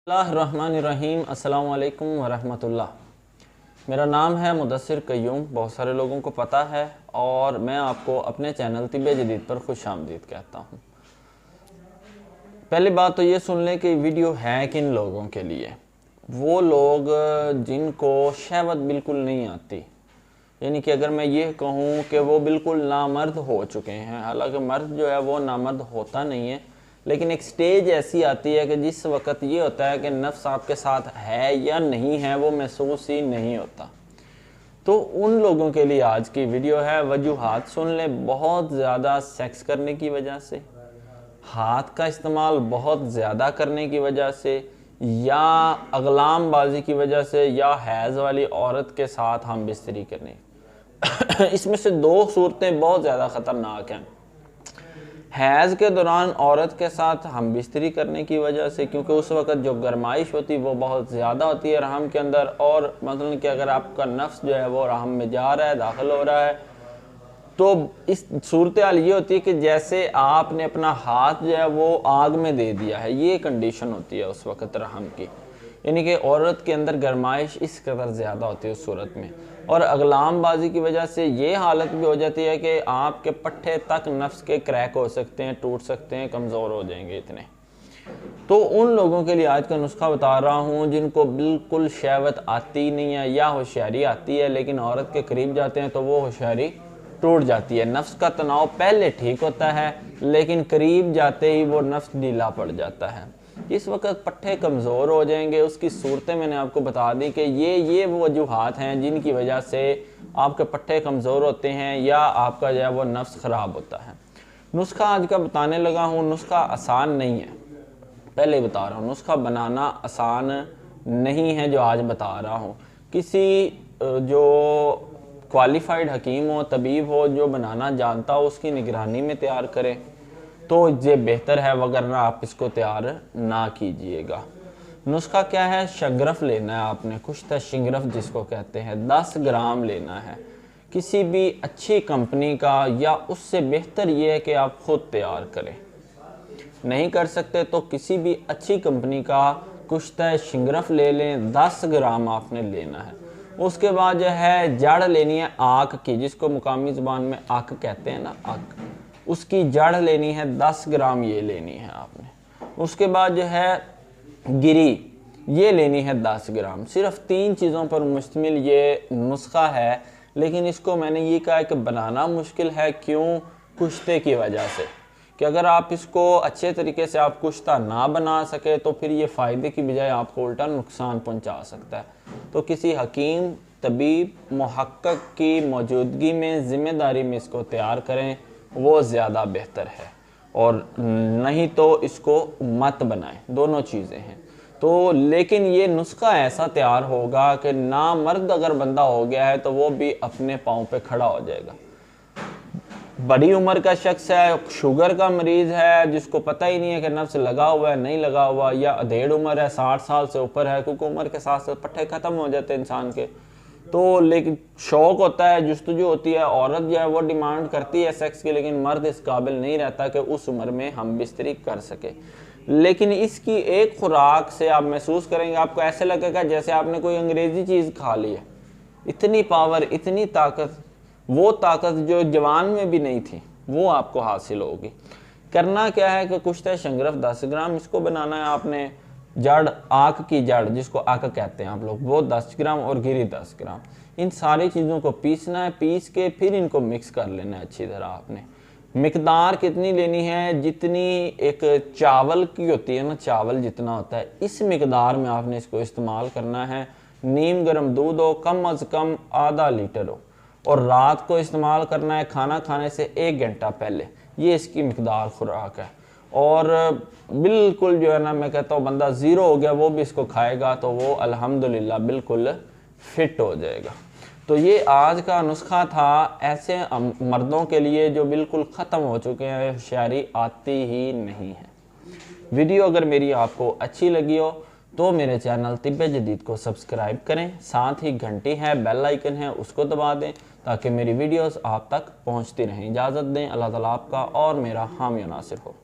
बिस्मिल्लाहिर्रहमानिर्रहीम। अस्सलाम वालेकुम वरहमतुल्लाह। मेरा नाम है मुदस्सिर क़य्यूम, बहुत सारे लोगों को पता है, और मैं आपको अपने चैनल तिब्बे जदीद पर खुशामदीद कहता हूँ। पहली बात तो ये सुन लें कि वीडियो है किन लोगों के लिए। वो लोग जिनको शहवत बिल्कुल नहीं आती, यानी कि अगर मैं ये कहूँ कि वो बिल्कुल नामर्द हो चुके हैं। हालांकि मर्द जो है वो नामर्द होता नहीं है, लेकिन एक स्टेज ऐसी आती है कि जिस वक़्त ये होता है कि नफ्स आपके साथ है या नहीं है वो महसूस ही नहीं होता। तो उन लोगों के लिए आज की वीडियो है। वजूहात सुन ले। बहुत ज़्यादा सेक्स करने की वजह से, हाथ का इस्तेमाल बहुत ज़्यादा करने की वजह से, या अगलाम बाजी की वजह से, या हैज़ वाली औरत के साथ हम बिस्तरी करने इसमें से दो सूरतें बहुत ज़्यादा ख़तरनाक हैं। हैज़ के दौरान औरत के साथ हम बिस्तरी करने की वजह से, क्योंकि उस वक़्त जो गरमाइश होती है वो बहुत ज़्यादा होती है रहम के अंदर, और मतलब कि अगर आपका नफ्स जो है वो रहम में जा रहा है, दाखिल हो रहा है, तो इस सूरत हाल ये होती है कि जैसे आपने अपना हाथ जो है वो आग में दे दिया है। ये कंडीशन होती है उस वक़्त रहम की, यानी कि औरत के अंदर गरमाइश इस कदर ज़्यादा होती है उस सूरत में। और अगलाम बाजी की वजह से ये हालत भी हो जाती है कि आपके पट्टे तक नफ्स के क्रैक हो सकते हैं, टूट सकते हैं, कमज़ोर हो जाएंगे इतने। तो उन लोगों के लिए आज का नुस्खा बता रहा हूँ जिनको बिल्कुल शहवत आती नहीं है, या होशियारी आती है लेकिन औरत के करीब जाते हैं तो वो होशियारी टूट जाती है। नफ्स का तनाव पहले ठीक होता है, लेकिन करीब जाते ही वो नफ्स ढीला पड़ जाता है। जिस वक्त पट्टे कमज़ोर हो जाएंगे उसकी सूरतें मैंने आपको बता दी कि ये वो वजूहात हैं जिनकी वजह से आपके पट्टे कमज़ोर होते हैं या आपका जो है वो नफ्स ख़राब होता है। नुस्खा आज का बताने लगा हूँ। नुस्खा आसान नहीं है, पहले बता रहा हूँ। नुस्खा बनाना आसान नहीं है जो आज बता रहा हूँ। किसी जो क्वालिफाइड हकीम हो, तबीब हो, जो बनाना जानता हो, उसकी निगरानी में तैयार करें तो ये बेहतर है, वगरना आप इसको तैयार ना कीजिएगा। नुस्खा क्या है? शंगरफ लेना है आपने, कुश्ता शिंगरफ जिसको कहते हैं, 10 ग्राम लेना है किसी भी अच्छी कंपनी का, या उससे बेहतर ये है कि आप खुद तैयार करें। नहीं कर सकते तो किसी भी अच्छी कंपनी का कुश्ता शिंगरफ ले लें, 10 ग्राम आपने लेना है। उसके बाद जो है जड़ लेनी है आक की, जिसको मुकामी ज़ुबान में आक कहते हैं ना, आक, उसकी जड़ लेनी है 10 ग्राम, ये लेनी है आपने। उसके बाद जो है गिरी, ये लेनी है 10 ग्राम। सिर्फ 3 चीज़ों पर मुश्तमिल ये नुस्खा है, लेकिन इसको मैंने ये कहा है कि बनाना मुश्किल है। क्यों? कुश्ते की वजह से, कि अगर आप इसको अच्छे तरीके से आप कुश्ता ना बना सके तो फिर ये फ़ायदे की बजाय आपको उल्टा नुकसान पहुंचा सकता है। तो किसी हकीम, तबीब, मुहक्किक की मौजूदगी में ज़िम्मेदारी में इसको तैयार करें, वो ज़्यादा बेहतर है। और नहीं तो इसको मत बनाएं, दोनों चीज़ें हैं। तो लेकिन ये नुस्खा ऐसा तैयार होगा कि नामर्द अगर बंदा हो गया है तो वो भी अपने पाँव पे खड़ा हो जाएगा। बड़ी उम्र का शख्स है, शुगर का मरीज़ है, जिसको पता ही नहीं है कि नफ्स लगा हुआ है नहीं लगा हुआ, या अधेड़ उम्र है, 60 साल से ऊपर है, क्योंकि उम्र के साथ साथ पट्टे ख़त्म हो जाते हैं इंसान के। तो लेकिन शौक़ होता है, जुस्तजू होती है, औरत जो है वो डिमांड करती है सेक्स की, लेकिन मर्द इस काबिल नहीं रहता कि उस उम्र में हम बिस्तरी कर सके। लेकिन इसकी एक खुराक से आप महसूस करेंगे, आपको ऐसे लगेगा जैसे आपने कोई अंग्रेज़ी चीज़ खा ली है। इतनी पावर, इतनी ताकत, वो ताकत जो जवान में भी नहीं थी, वो आपको हासिल होगी। करना क्या है कि कुश्ता शिंगरफ 10 ग्राम इसको बनाना है आपने। जड़, आक की जड़ जिसको आक कहते हैं आप लोग, वो 10 ग्राम, और गिरी 10 ग्राम। इन सारी चीज़ों को पीसना है, पीस के फिर इनको मिक्स कर लेना है अच्छी तरह। आपने मिकदार कितनी लेनी है? जितनी एक चावल की होती है ना, चावल जितना होता है, इस मिकदार में आपने इसको इस्तेमाल करना है। नीम गर्म दूध हो, कम अज़ कम आधा लीटर हो, और रात को इस्तेमाल करना है खाना खाने से 1 घंटा पहले। ये इसकी मिकदार खुराक है। और बिल्कुल जो है ना, मैं कहता हूँ बंदा ज़ीरो हो गया वो भी इसको खाएगा तो वो अल्हम्दुलिल्लाह बिल्कुल फिट हो जाएगा। तो ये आज का नुस्खा था ऐसे मर्दों के लिए जो बिल्कुल ख़त्म हो चुके हैं, होशियारी आती ही नहीं है। वीडियो अगर मेरी आपको अच्छी लगी हो तो मेरे चैनल तिब्बे जदीद को सब्सक्राइब करें, साथ ही घंटी है, बेल आइकन है, उसको दबा दें ताकि मेरी वीडियोस आप तक पहुंचती रहें। इजाज़त दें। अल्लाह ताला आपका और मेरा हामी नासिर हो।